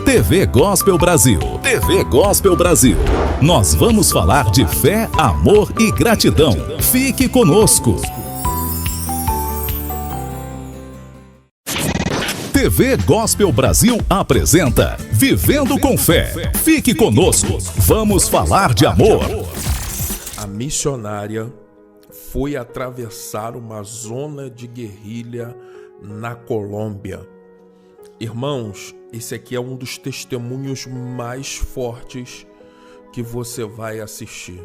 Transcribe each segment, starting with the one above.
TV Gospel Brasil. TV Gospel Brasil. Nós vamos falar de fé, amor e gratidão. Fique conosco. TV Gospel Brasil apresenta Vivendo com Fé. Fique conosco. Vamos falar de amor. A missionária foi atravessar uma zona de guerrilha na Colômbia. Irmãos, esse aqui é um dos testemunhos mais fortes que você vai assistir.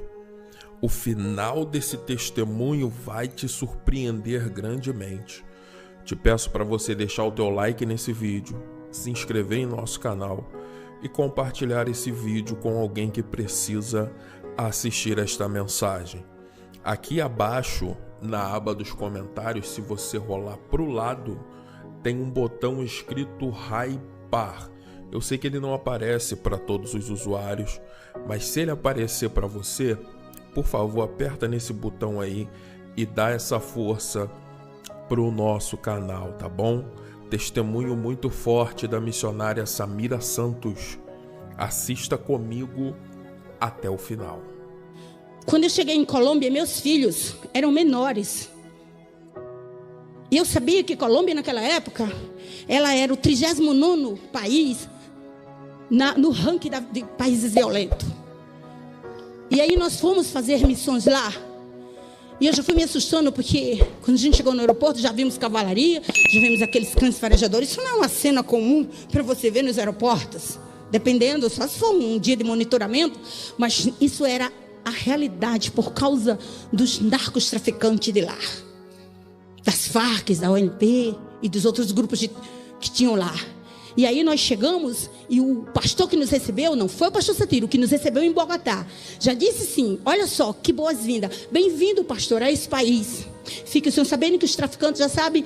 O final desse testemunho vai te surpreender grandemente. Te peço para você deixar o teu like nesse vídeo, se inscrever em nosso canal e compartilhar esse vídeo com alguém que precisa assistir esta mensagem. Aqui abaixo, na aba dos comentários, se você rolar para o lado, tem um botão escrito Hypar. Eu sei que ele não aparece para todos os usuários, mas se ele aparecer para você, por favor, aperta nesse botão aí e dá essa força para o nosso canal, tá bom? Testemunho muito forte da missionária Samira Santos. Assista comigo até o final. Quando eu cheguei em Colômbia, meus filhos eram menores. E eu sabia que Colômbia, naquela época, ela era o 39º país no ranking de países violentos. E aí nós fomos fazer missões lá. E eu já fui me assustando, porque quando a gente chegou no aeroporto, já vimos cavalaria, já vimos aqueles cães farejadores. Isso não é uma cena comum para você ver nos aeroportos. Dependendo, só se for um dia de monitoramento. Mas isso era a realidade por causa dos narcotraficantes de lá. Das Farc, da ONP e dos outros grupos que tinham lá. E aí nós chegamos e o pastor que nos recebeu, não foi o pastor Satiro, que nos recebeu em Bogotá, já disse sim, olha só, que boas-vindas. Bem-vindo, pastor, a esse país. Fique o senhor sabendo que os traficantes já sabem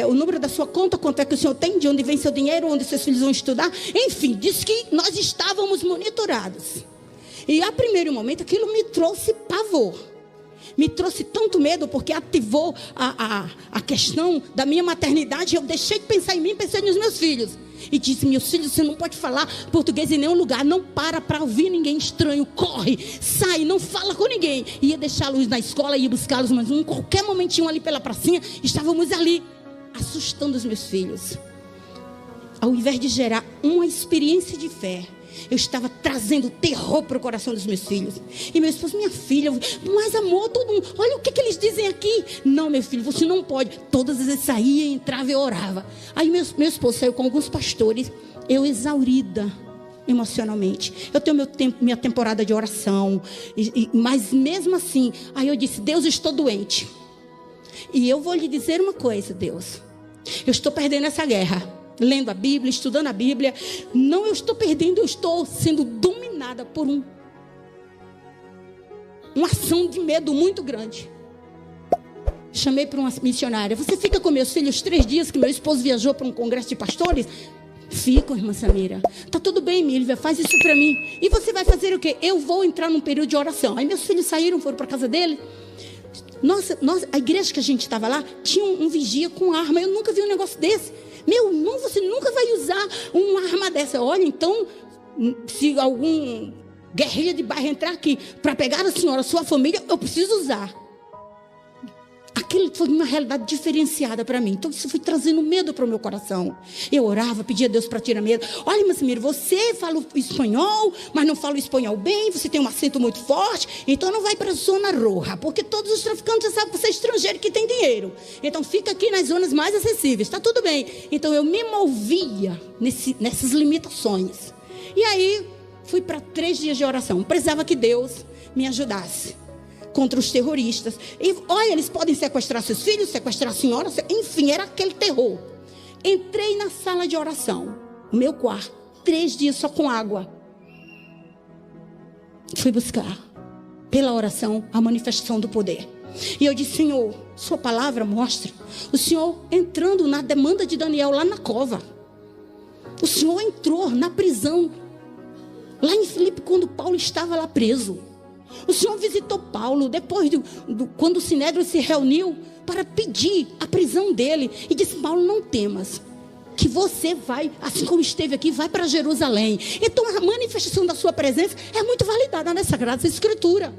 o número da sua conta, quanto é que o senhor tem, de onde vem seu dinheiro, onde seus filhos vão estudar. Enfim, disse que nós estávamos monitorados. E a primeiro momento aquilo me trouxe pavor. Me trouxe tanto medo, porque ativou a questão da minha maternidade. Eu deixei de pensar em mim, pensei nos meus filhos. E disse, meus filhos, você não pode falar português em nenhum lugar. Não para ouvir ninguém estranho. Corre, sai, não fala com ninguém. Ia deixá-los na escola, ia buscá-los. Mas em qualquer momentinho ali pela pracinha, estávamos ali, assustando os meus filhos. Ao invés de gerar uma experiência de fé, eu estava trazendo terror para o coração dos meus filhos. E meu esposo, minha filha, mas amor, todo mundo, olha o que eles dizem aqui. Não, meu filho, você não pode. Todas as vezes saía, entrava e orava. Aí meu esposo saiu com alguns pastores, eu exaurida emocionalmente. Eu tenho minha temporada de oração, mas mesmo assim, aí eu disse, Deus, estou doente. E eu vou lhe dizer uma coisa, Deus, eu estou perdendo essa guerra. Lendo a Bíblia, estudando a Bíblia. Não, eu estou perdendo, eu estou sendo dominada por uma ação de medo muito grande. Chamei para uma missionária. Você fica com meus filhos 3 dias que meu esposo viajou para um congresso de pastores? Fico, irmã Samira. Tá tudo bem, Milvia, faz isso para mim. E você vai fazer o quê? Eu vou entrar num período de oração. Aí meus filhos saíram, foram para casa dele. Nossa, a igreja que a gente estava lá tinha um vigia com arma. Eu nunca vi um negócio desse. Meu irmão, você nunca vai usar uma arma dessa. Olha, então, se algum guerrilha de bairro entrar aqui para pegar a senhora, a sua família, eu preciso usar. Aquilo foi uma realidade diferenciada para mim. Então isso foi trazendo medo para o meu coração. Eu orava, pedia a Deus para tirar medo. Olha, meu Samir, você fala o espanhol, mas não fala o espanhol bem. Você tem um acento muito forte. Então não vai para a zona roja, porque todos os traficantes já sabem que você é estrangeiro que tem dinheiro. Então fica aqui nas zonas mais acessíveis. Está tudo bem. Então eu me movia nessas limitações. E aí fui para 3 dias de oração. Precisava que Deus me ajudasse contra os terroristas. E olha, eles podem sequestrar seus filhos, sequestrar a senhora, enfim, era aquele terror. Entrei na sala de oração, o meu quarto, 3 dias só com água. Fui buscar, pela oração, a manifestação do poder. E eu disse, Senhor, sua palavra mostra o Senhor entrando na demanda de Daniel lá na cova. O Senhor entrou na prisão, lá em Filipe, quando Paulo estava lá preso. O Senhor visitou Paulo depois quando o Sinédrio se reuniu para pedir a prisão dele. E disse, Paulo, não temas, que você vai, assim como esteve aqui, vai para Jerusalém. Então a manifestação da sua presença é muito validada nessa Sagrada Escritura.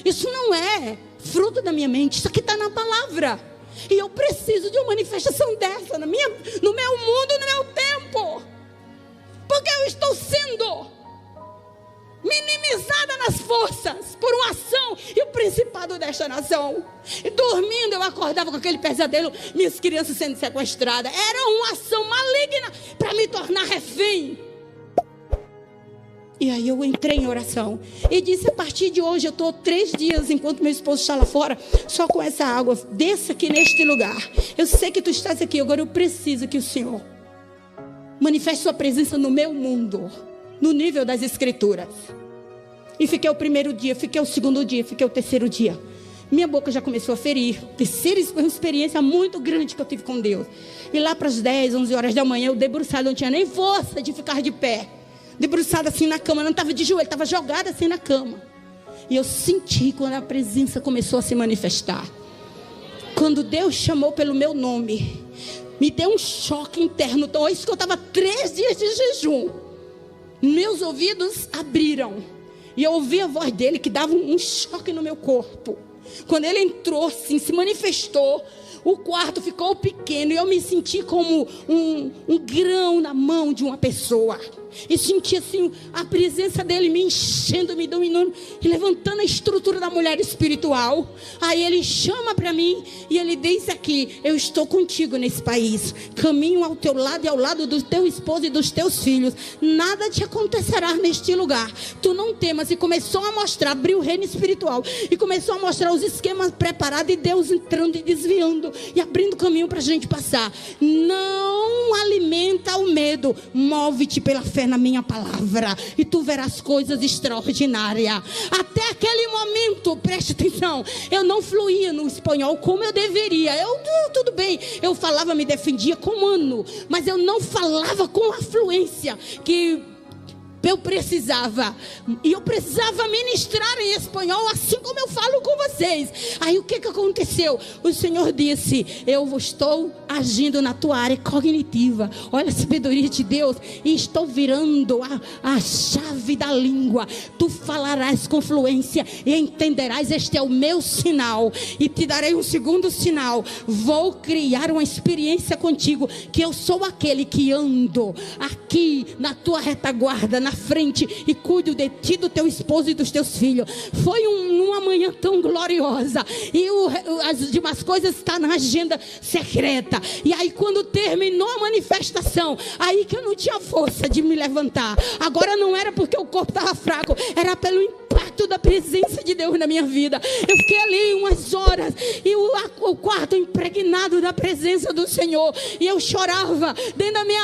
Isso não é fruto da minha mente, isso aqui está na palavra. E eu preciso de uma manifestação dessa no meu mundo, no meu tempo. Porque eu estou sendo minimizada nas forças por uma ação e o principado desta nação. E dormindo eu acordava com aquele pesadelo, minhas crianças sendo sequestradas. Era uma ação maligna para me tornar refém. E aí eu entrei em oração e disse: a partir de hoje eu estou 3 dias, enquanto meu esposo está lá fora, só com essa água, desça aqui neste lugar. Eu sei que tu estás aqui, agora eu preciso que o Senhor manifeste sua presença no meu mundo, no nível das Escrituras. E fiquei o primeiro dia, fiquei o segundo dia, fiquei o terceiro dia. Minha boca já começou a ferir. Terceira experiência muito grande que eu tive com Deus. E lá para as 10, 11 horas da manhã, eu debruçado, não tinha nem força de ficar de pé. Debruçada assim na cama, não estava de joelho, estava jogada assim na cama. E eu senti quando a presença começou a se manifestar. Quando Deus chamou pelo meu nome, me deu um choque interno. Então isso que eu estava 3 dias de jejum. Meus ouvidos abriram. E eu ouvi a voz dele que dava um choque no meu corpo. Quando ele entrou assim, se manifestou, o quarto ficou pequeno e eu me senti como um grão na mão de uma pessoa. E senti assim a presença dele me enchendo, me dominando e levantando a estrutura da mulher espiritual. Aí ele chama para mim e ele diz aqui: eu estou contigo nesse país, caminho ao teu lado e ao lado do teu esposo e dos teus filhos. Nada te acontecerá neste lugar, tu não temas. E começou a mostrar, abriu o reino espiritual e começou a mostrar os esquemas preparados e Deus entrando e desviando e abrindo caminho para a gente passar. Não alimenta o medo, move-te pela fé na minha palavra e tu verás coisas extraordinárias. Até aquele momento, preste atenção, eu não fluía no espanhol como eu deveria. Tudo bem, eu falava, me defendia com ano, mas eu não falava com a fluência que eu precisava. E eu precisava ministrar em espanhol, assim como eu falo com vocês. Aí o que aconteceu? O Senhor disse: eu estou agindo na tua área cognitiva. Olha a sabedoria de Deus. E estou virando a chave da língua. Tu falarás com fluência e entenderás. Este é o meu sinal. E te darei um segundo sinal. Vou criar uma experiência contigo, que eu sou aquele que ando aqui na tua retaguarda, na frente, e cuido de ti, do teu esposo e dos teus filhos. Foi uma manhã tão gloriosa. E as demais coisas estão na agenda secreta. E aí quando terminou a manifestação, aí que eu não tinha força de me levantar. Agora não era porque o corpo estava fraco, era pelo impacto da presença de Deus na minha vida. Eu fiquei ali umas horas e o quarto impregnado da presença do Senhor, e eu chorava dentro da minha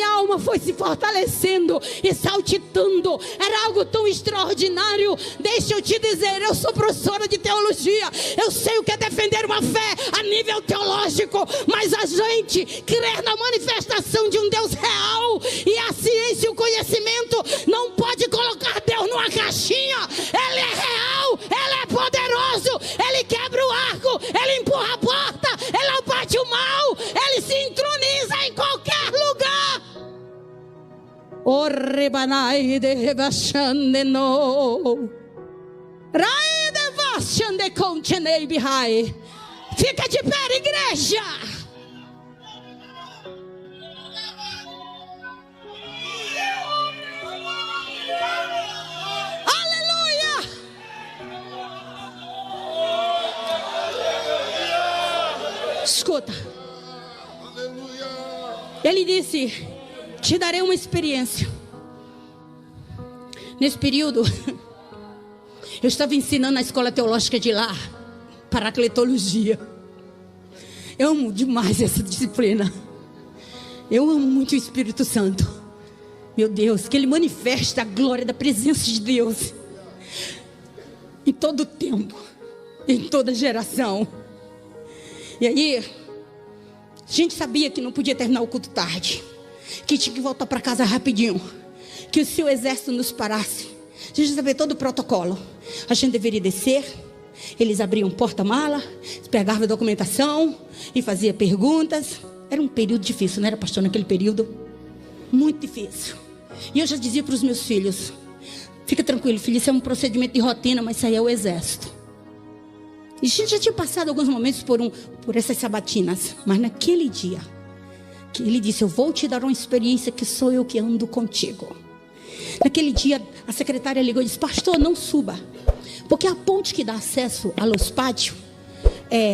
alma foi se fortalecendo e saltitando. Era algo tão extraordinário. Deixa eu te dizer, eu sou professora de teologia, eu sei o que é defender uma fé a nível teológico, mas a gente crer na manifestação de um Deus real, e a ciência e o conhecimento não pode colocar Deus numa caixinha. Ele é real, Ele é poderoso, Ele quebra o arco, Ele empurra a porta, Ele abate o mal, Ele se introniza em qualquer lugar. O rebanai de rebachande no rai de vachande contenei bihai. Fica de pé, igreja. Escuta. Ele disse: te darei uma experiência. Nesse período, eu estava ensinando na escola teológica de lá, paracletologia. Eu amo demais essa disciplina. Eu amo muito o Espírito Santo. Meu Deus, que Ele manifesta a glória da presença de Deus em todo tempo, em toda geração. E aí, a gente sabia que não podia terminar o culto tarde, que tinha que voltar para casa rapidinho, que se o exército nos parasse, a gente sabia todo o protocolo. A gente deveria descer, eles abriam porta-mala, pegavam a documentação e faziam perguntas. Era um período difícil, não era, pastor, naquele período? Muito difícil. E eu já dizia para os meus filhos: fica tranquilo, filho, isso é um procedimento de rotina, mas isso aí é o exército. E a gente já tinha passado alguns momentos por essas sabatinas, mas naquele dia, que ele disse: eu vou te dar uma experiência que sou eu que ando contigo. Naquele dia, a secretária ligou e disse: pastor, não suba, porque a ponte que dá acesso a Los Pátios,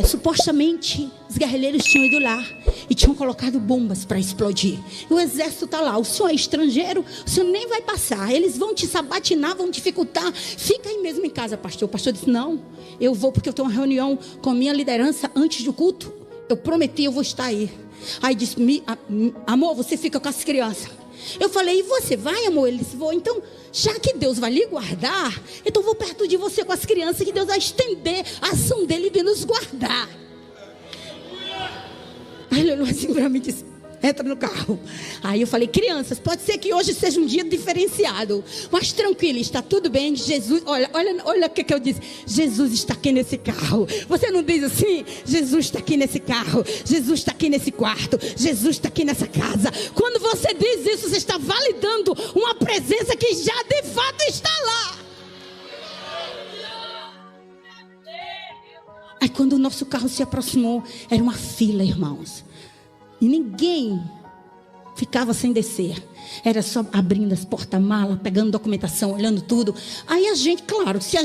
supostamente os guerrilheiros tinham ido lá e tinham colocado bombas para explodir. E o exército está lá. O senhor é estrangeiro, o senhor nem vai passar. Eles vão te sabatinar, vão dificultar. Fica aí mesmo em casa, pastor. O pastor disse: não, eu vou, porque eu tenho uma reunião com a minha liderança antes do culto. Eu prometi, eu vou estar aí. Aí disse: amor, você fica com as crianças. Eu falei: e você vai, amor? Ele disse: vou. Então, já que Deus vai lhe guardar, então vou perto de você com as crianças, que Deus vai estender a ação dele de nos guardar. Aí ele olhou assim para mim e disse: entra no carro. Aí eu falei: crianças, pode ser que hoje seja um dia diferenciado, mas tranquilo, está tudo bem. Jesus, olha o que eu disse: Jesus está aqui nesse carro. Você não diz assim: Jesus está aqui nesse carro, Jesus está aqui nesse quarto, Jesus está aqui nessa casa. Quando você diz isso, você está validando uma presença que já de fato está lá. Aí quando o nosso carro se aproximou, era uma fila, irmãos, e ninguém ficava sem descer. Era só abrindo as porta-malas, pegando documentação, olhando tudo. Aí a gente, claro, se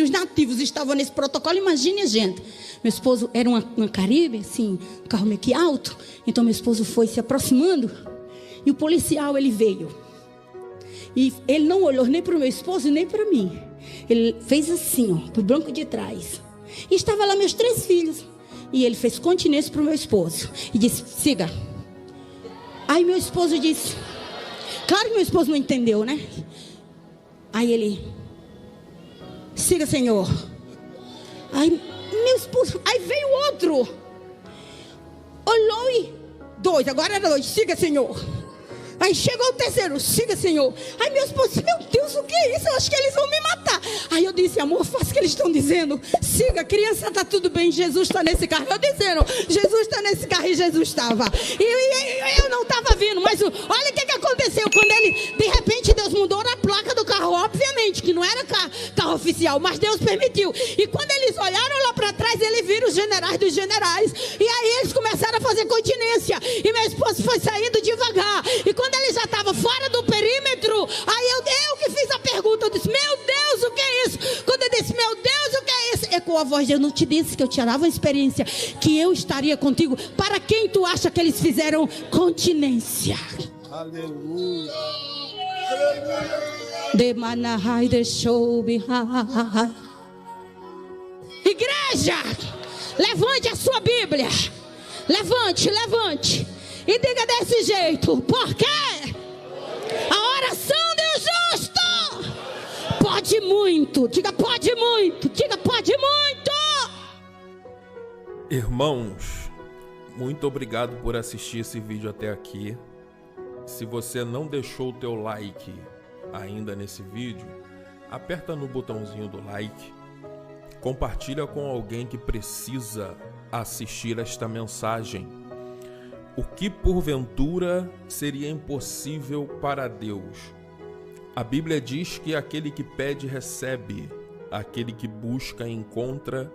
os nativos estavam nesse protocolo, imagine a gente. Meu esposo era uma Caribe, assim, um carro meio que alto. Então meu esposo foi se aproximando, e o policial, ele veio. E ele não olhou nem para o meu esposo, nem para mim. Ele fez assim, ó, para o banco de trás. E estava lá meus 3 filhos. E ele fez continência para o meu esposo e disse: siga. Aí meu esposo disse, claro que meu esposo não entendeu, né? Aí ele: siga, senhor. Aí meu esposo, aí veio outro, olhou e 2, agora era 2, siga, senhor. Aí chegou o terceiro: siga, senhor. Aí meu esposo disse: meu Deus, o que é isso? Eu acho que eles vão me matar. Aí eu disse: amor, faça o que eles estão dizendo. Siga, criança, está tudo bem, Jesus está nesse carro. Eu dizendo: Jesus está nesse carro, e Jesus estava. E eu não estava vindo, mas olha o que aconteceu. Quando ele, de repente, Deus mudou a placa do carro. Obviamente que não era carro oficial, mas Deus permitiu. E quando eles olharam lá para trás, eles viram os generais dos generais. E aí eles começaram a fazer continência. E meu esposo foi saindo devagar. E quando ele já estava fora do perímetro, aí eu que fiz a pergunta. Eu disse: meu Deus, o que é isso? Quando eu disse: meu Deus, o que é isso? Ecoou a voz: eu não te disse que eu te dava uma experiência, que eu estaria contigo? Para quem tu acha que eles fizeram continência? Aleluia. Igreja, levante a sua Bíblia. Levante. E diga desse jeito: porque a oração do justo pode muito. Diga: pode muito. Diga: pode muito. Irmãos, muito obrigado por assistir esse vídeo até aqui. Se você não deixou o teu like ainda nesse vídeo, aperta no botãozinho do like. Compartilha com alguém que precisa assistir esta mensagem. O que porventura seria impossível para Deus? A Bíblia diz que aquele que pede recebe, aquele que busca encontra,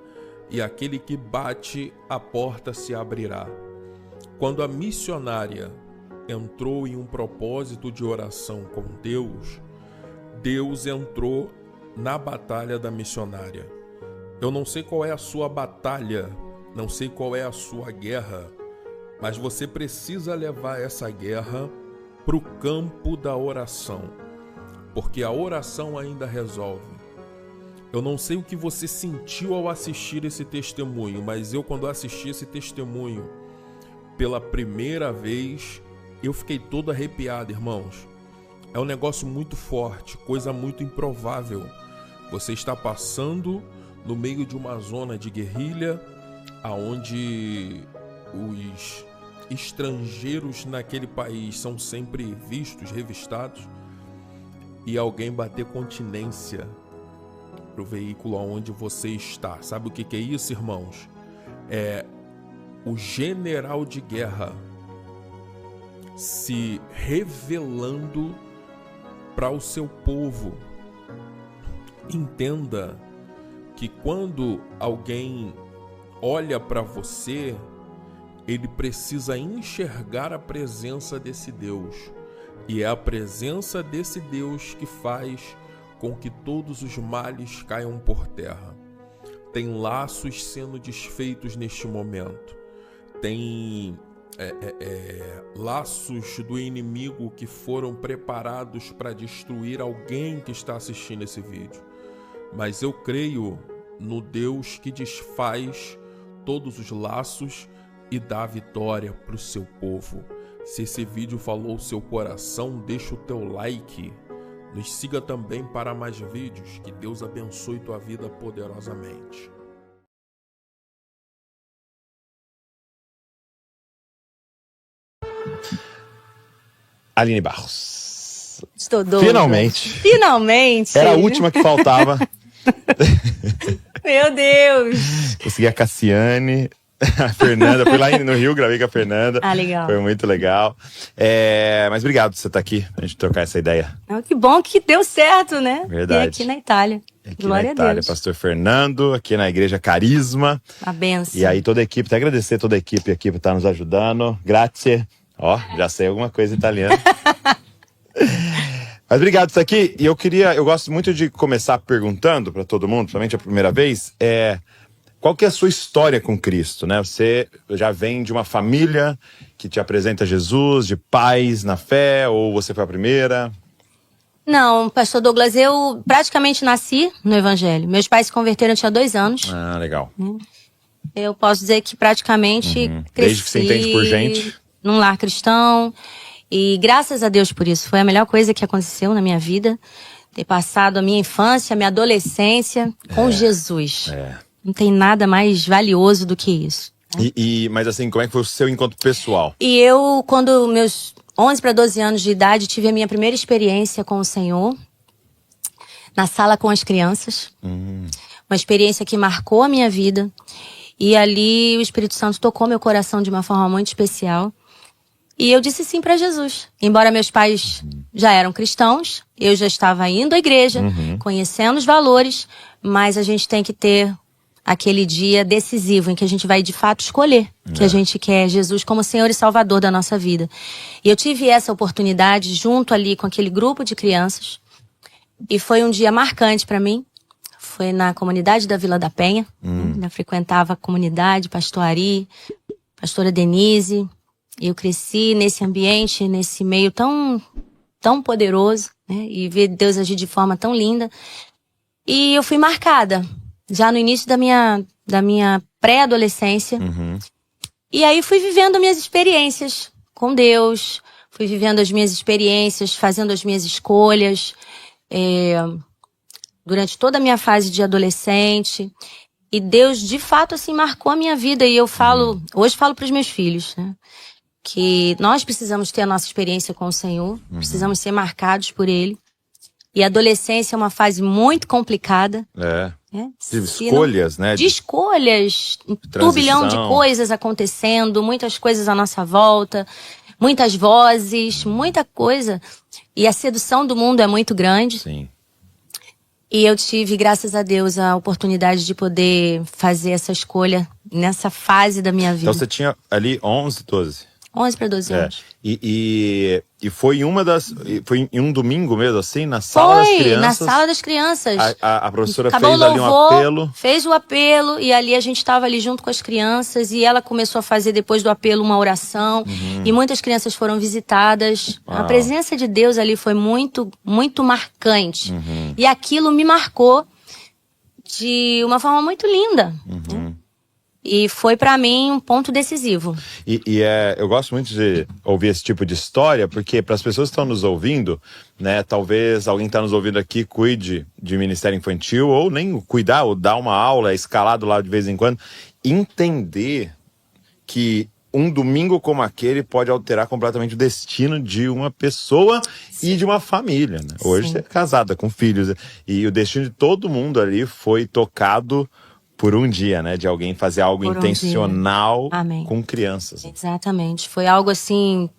e aquele que bate, a porta se abrirá. Quando a missionária entrou em um propósito de oração com Deus, Deus entrou na batalha da missionária. Eu não sei qual é a sua batalha, não sei qual é a sua guerra, mas você precisa levar essa guerra para o campo da oração, porque a oração ainda resolve. Eu não sei o que você sentiu ao assistir esse testemunho, mas eu, quando assisti esse testemunho pela primeira vez, eu fiquei todo arrepiado, irmãos. É um negócio muito forte, coisa muito improvável. Você está passando no meio de uma zona de guerrilha, aonde os estrangeiros naquele país são sempre vistos, revistados, e alguém bater continência para o veículo onde você está. Sabe o que é isso, irmãos? É o general de guerra se revelando para o seu povo. Entenda que quando alguém olha para você, ele precisa enxergar a presença desse Deus. E é a presença desse Deus que faz com que todos os males caiam por terra. Tem laços sendo desfeitos neste momento. Tem laços do inimigo que foram preparados para destruir alguém que está assistindo esse vídeo. Mas eu creio no Deus que desfaz todos os laços e dá vitória para o seu povo. Se esse vídeo falou o seu coração, deixa o teu like. Nos siga também para mais vídeos. Que Deus abençoe tua vida poderosamente. Aline Barros. Estou doida. Finalmente. Finalmente. Era a última que faltava. Meu Deus. Consegui a Cassiane, a Fernanda. Fui lá no Rio, gravei com a Fernanda. Ah, legal. Foi muito legal. Mas obrigado por você estar aqui, pra gente trocar essa ideia. Que bom que deu certo, né? Verdade. E aqui na Itália. Aqui Glória na Itália, a Deus. pastor Fernando, aqui na Igreja Carisma. A benção. E aí toda a equipe, até agradecer toda a equipe aqui por estar nos ajudando. Grazie. Ó, já sei alguma coisa italiana. Mas obrigado por estar aqui. E eu gosto muito de começar perguntando para todo mundo, principalmente a primeira vez, qual que é a sua história com Cristo, né? Você já vem de uma família que te apresenta Jesus, de pais na fé, ou você foi a primeira? Não, pastor Douglas, eu praticamente nasci no Evangelho. Meus pais se converteram, eu tinha 2 anos. Ah, legal. Eu posso dizer que praticamente cresci Desde que você entende por gente. Num lar cristão. E graças a Deus por isso. Foi a melhor coisa que aconteceu na minha vida. Ter passado a minha infância, a minha adolescência com Jesus. Não tem nada mais valioso do que isso. Mas assim, como é que foi o seu encontro pessoal? E eu, quando meus 11 para 12 anos de idade, tive a minha primeira experiência com o Senhor. Na sala com as crianças. Uma experiência que marcou a minha vida. E ali o Espírito Santo tocou meu coração de uma forma muito especial. E eu disse sim para Jesus. Embora meus pais já eram cristãos, eu já estava indo à igreja, conhecendo os valores, mas a gente tem que ter aquele dia decisivo em que a gente vai de fato escolher que a gente quer Jesus como Senhor e Salvador da nossa vida. E eu tive essa oportunidade junto ali com aquele grupo de crianças. E foi um dia marcante para mim. Foi na comunidade da Vila da Penha. Eu frequentava a comunidade, pastor Ari, pastora Denise. Eu cresci nesse ambiente, nesse meio tão poderoso, né? E ver Deus agir de forma tão linda. E eu fui marcada, já no início da minha pré-adolescência. E aí fui vivendo minhas experiências com Deus, fui vivendo as minhas experiências, fazendo as minhas escolhas, durante toda a minha fase de adolescente. E Deus, de fato, assim, marcou a minha vida. E eu hoje falo para os meus filhos, né? Que nós precisamos ter a nossa experiência com o Senhor, precisamos ser marcados por Ele. E a adolescência é uma fase muito complicada. De escolhas, né? De escolhas, um turbilhão de coisas acontecendo, muitas coisas à nossa volta, muitas vozes, muita coisa. E a sedução do mundo é muito grande. Sim. E eu tive, graças a Deus, a oportunidade de poder fazer essa escolha nessa fase da minha vida. Então você tinha ali 11, 12? 11 para 12 anos. E foi foi em um domingo mesmo, assim, na sala das crianças? Na sala das crianças. A professora Acabou fez o ali um louvor, apelo. fez o apelo, e ali a gente estava ali junto com as crianças, e ela começou a fazer depois do apelo uma oração, e muitas crianças foram visitadas. Uau. A presença de Deus ali foi muito, muito marcante. E aquilo me marcou de uma forma muito linda. E foi pra mim um ponto decisivo. Eu gosto muito de ouvir esse tipo de história, porque para as pessoas que estão nos ouvindo, né, talvez alguém que está nos ouvindo aqui cuide de ministério infantil, ou nem cuidar, ou dar uma aula, escalado lá de vez em quando, entender que um domingo como aquele pode alterar completamente o destino de uma pessoa e de uma família, né? Hoje você é casada com filhos, e o destino de todo mundo ali foi tocado por um dia, né? De alguém fazer algo Por um intencional Amém. com crianças. Exatamente. Foi algo assim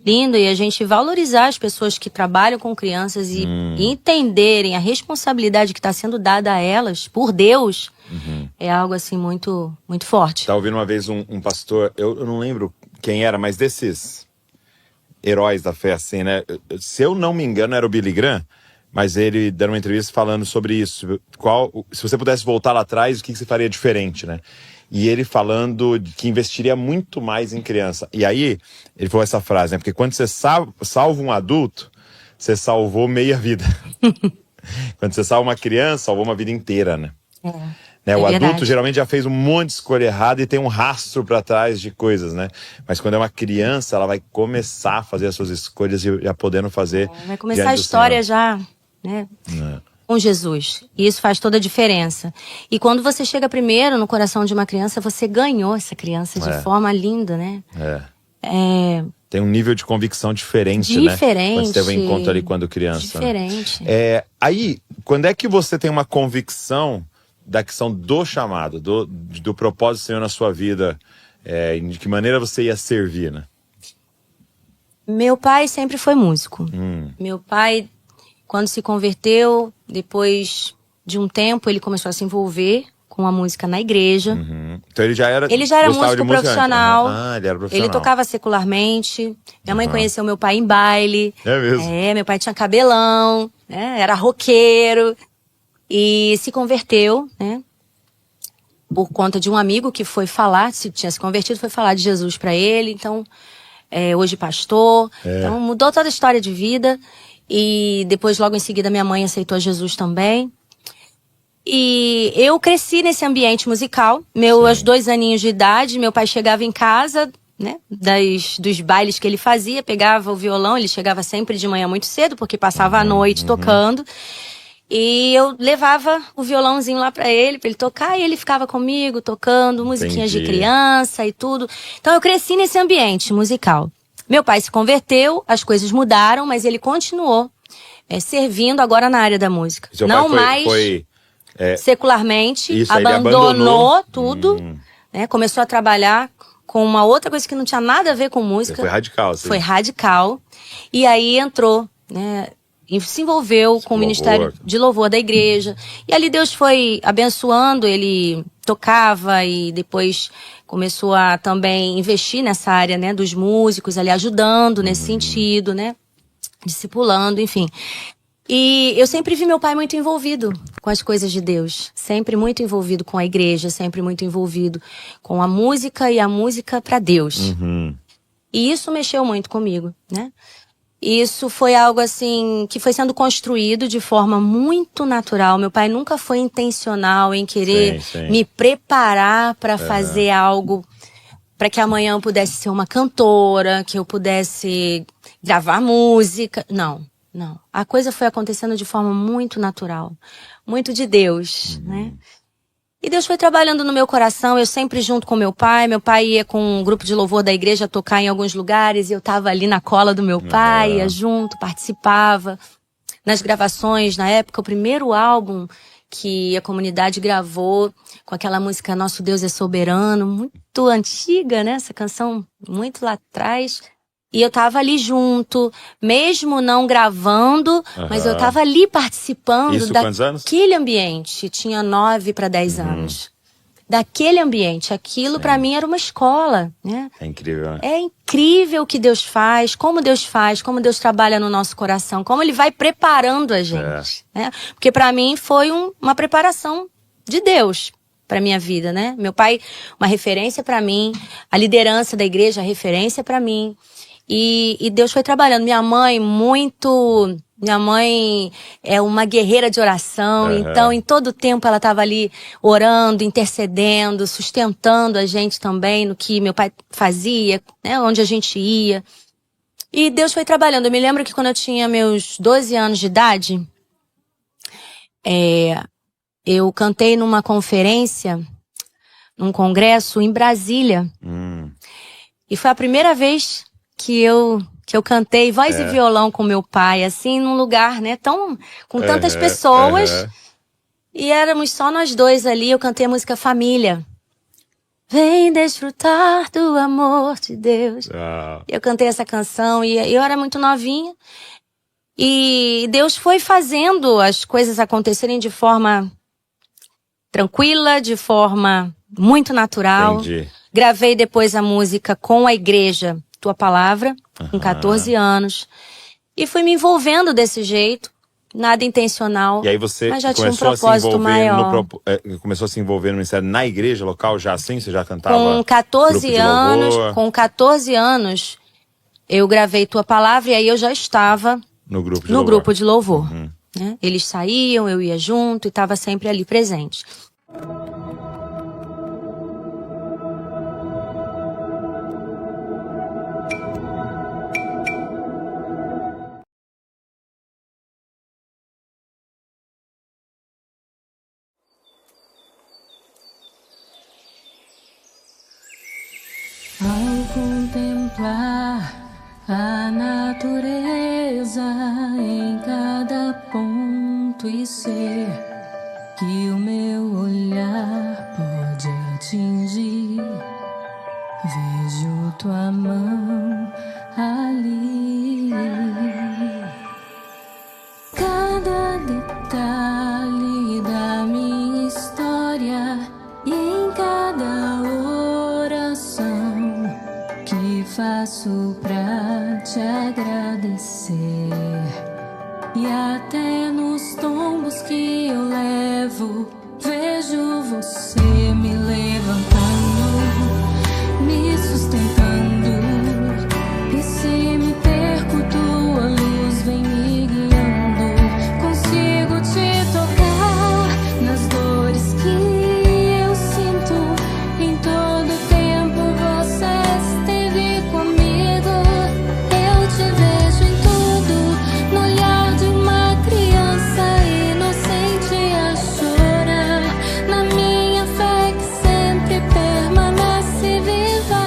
lindo, e a gente valorizar as pessoas que trabalham com crianças e entenderem a responsabilidade que está sendo dada a elas por Deus é algo assim muito, muito forte. Tá ouvindo uma vez um pastor, eu não lembro quem era, mas desses heróis da fé, assim, né? Se eu não me engano, era o Billy Graham, mas ele dando uma entrevista falando sobre isso. Se você pudesse voltar lá atrás, o que você faria diferente, né? E ele falando que investiria muito mais em criança. E aí, ele falou essa frase, né? Porque quando você salva um adulto, você salvou meia vida. Quando você salva uma criança, salvou uma vida inteira, né? Né, o adulto geralmente já fez um monte de escolha errada e tem um rastro para trás de coisas, né? Mas quando é uma criança, ela vai começar a fazer as suas escolhas e já podendo fazer. Vai começar a história já, né? Com Jesus. E isso faz toda a diferença. E quando você chega primeiro no coração de uma criança, você ganhou essa criança de forma linda, né? Tem um nível de convicção diferente, né? Quando você teve um encontro ali quando criança. Diferente. Né? Aí, quando é que você tem uma convicção da questão do chamado, do propósito do Senhor na sua vida, de que maneira você ia servir, né? Meu pai sempre foi músico. Meu pai, quando se converteu, depois de um tempo, ele começou a se envolver com a música na igreja. Então ele já era músico profissional. Ele era profissional. Ele tocava secularmente. Minha mãe conheceu meu pai em baile. É mesmo? Meu pai tinha cabelão, né? Era roqueiro. E se converteu, né? Por conta de um amigo que foi falar, tinha se convertido, foi falar de Jesus para ele. Então, hoje pastor. Então, mudou toda a história de vida. E depois, logo em seguida, minha mãe aceitou Jesus também. E eu cresci nesse ambiente musical. Aos 2 aninhos de idade, meu pai chegava em casa, né? Dos bailes que ele fazia, pegava o violão. Ele chegava sempre de manhã muito cedo, porque passava a noite tocando. E eu levava o violãozinho lá pra ele tocar, e ele ficava comigo tocando musiquinhas de criança e tudo. Então eu cresci nesse ambiente musical. Meu pai se converteu, as coisas mudaram, mas ele continuou servindo agora na área da música. Seu não pai mais secularmente, isso, abandonou tudo, né? Começou a trabalhar com uma outra coisa que não tinha nada a ver com música. Foi radical, assim. Foi radical. E aí entrou, né? E se envolveu com o Ministério de Louvor da igreja. E ali Deus foi abençoando, ele tocava e depois começou a também investir nessa área, né, dos músicos, ali ajudando nesse sentido, né, discipulando, enfim. E eu sempre vi meu pai muito envolvido com as coisas de Deus, sempre muito envolvido com a igreja, sempre muito envolvido com a música e a música para Deus. E isso mexeu muito comigo, né? Isso foi algo assim que foi sendo construído de forma muito natural. Meu pai nunca foi intencional em querer me preparar para fazer algo para que amanhã eu pudesse ser uma cantora, que eu pudesse gravar música. Não. A coisa foi acontecendo de forma muito natural, muito de Deus, né? E Deus foi trabalhando no meu coração, eu sempre junto com meu pai ia com um grupo de louvor da igreja tocar em alguns lugares, e eu tava ali na cola do meu pai, ia junto, participava. Nas gravações, na época, o primeiro álbum que a comunidade gravou, com aquela música Nosso Deus é Soberano, muito antiga, né? Essa canção muito lá atrás. E eu tava ali junto, mesmo não gravando, mas eu tava ali participando daquele ambiente. Tinha 9 para 10 anos. Daquele ambiente. Aquilo para mim era uma escola, né? É incrível, né? É incrível o que Deus faz, como Deus trabalha no nosso coração, como Ele vai preparando a gente. Né? Porque para mim foi uma preparação de Deus para minha vida, né? Meu pai, uma referência para mim, a liderança da igreja, referência para mim. E Deus foi trabalhando. Minha mãe é uma guerreira de oração, então em todo tempo ela estava ali orando, intercedendo, sustentando a gente também no que meu pai fazia, né, onde a gente ia. E Deus foi trabalhando. Eu me lembro que quando eu tinha meus 12 anos de idade, eu cantei numa conferência, num congresso em Brasília. E foi a primeira vez que eu cantei voz e violão com meu pai, assim, num lugar, né, com tantas pessoas. E éramos só nós dois ali, eu cantei a música Família. Vem desfrutar do amor de Deus. Eu cantei essa canção e eu era muito novinha. E Deus foi fazendo as coisas acontecerem de forma tranquila, de forma muito natural. Entendi. Gravei depois a música com a igreja Tua Palavra, com 14 anos. E fui me envolvendo desse jeito. Nada intencional. E aí você mas já tinha um começou a se propósito envolver maior. começou a se envolver no ministério na igreja local já assim? Você já cantava? Com 14 anos, eu gravei Tua Palavra e aí eu já estava no grupo de louvor. Né? Eles saíam, eu ia junto e estava sempre ali presente. Ao contemplar a natureza em cada ponto e ser que o meu olhar pode atingir, vejo tua mão ali. Cada detalhe da minha história e em cada oração que faço pra te agradecer, e até nos tombos que eu levo, vejo você me levantando, me sustentando, e se me perco, tua luz vem me guiando. Consigo te tocar nas dores que eu sinto, em todo tempo você esteve comigo. Eu te vejo em tudo, no olhar de uma criança inocente a chorar, na minha fé que sempre permanece viva,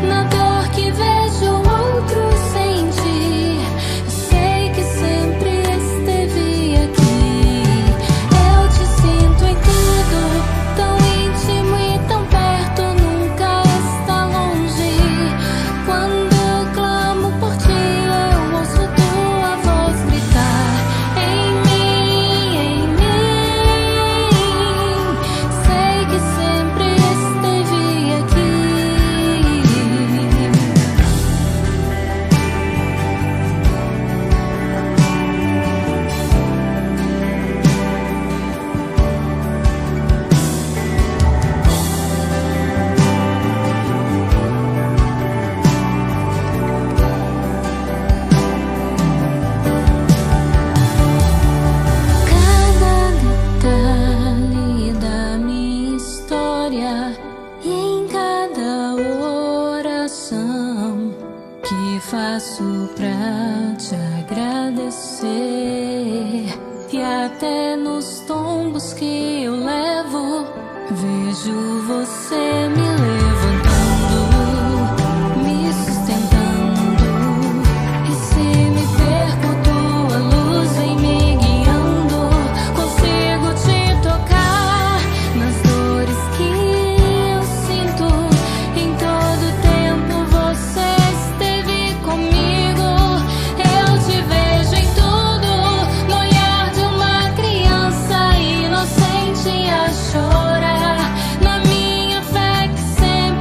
na dor que vejo outro sentir. Eu sei que sempre esteve aqui. Eu te sinto em tudo, tão íntimo e tão perto, nunca está longe. Quando eu clamo por ti, eu ouço tua voz gritar em mim. Sei que sempre esteve aqui. Cada detalhe da minha história e em cada oração que faço pra te agradecer, e até nos tombos que eu levo, vejo você me levantando, me sustentando, e se me perco, tua luz vem me guiando. Consigo te tocar nas dores que eu sinto, em todo tempo você esteve comigo. Eu te vejo em tudo, no olhar de uma criança inocente a chorar, na minha fé que sempre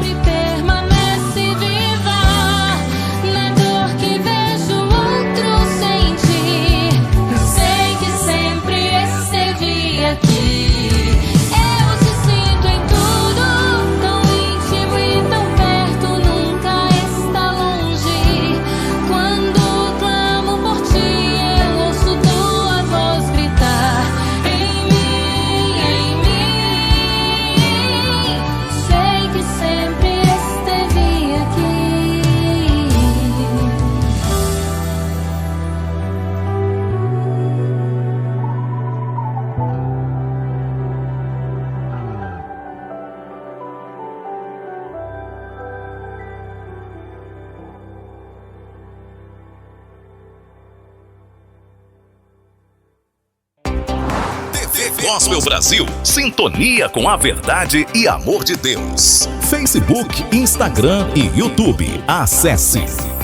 Gospel Brasil, sintonia com a verdade e amor de Deus. Facebook, Instagram e YouTube. Acesse.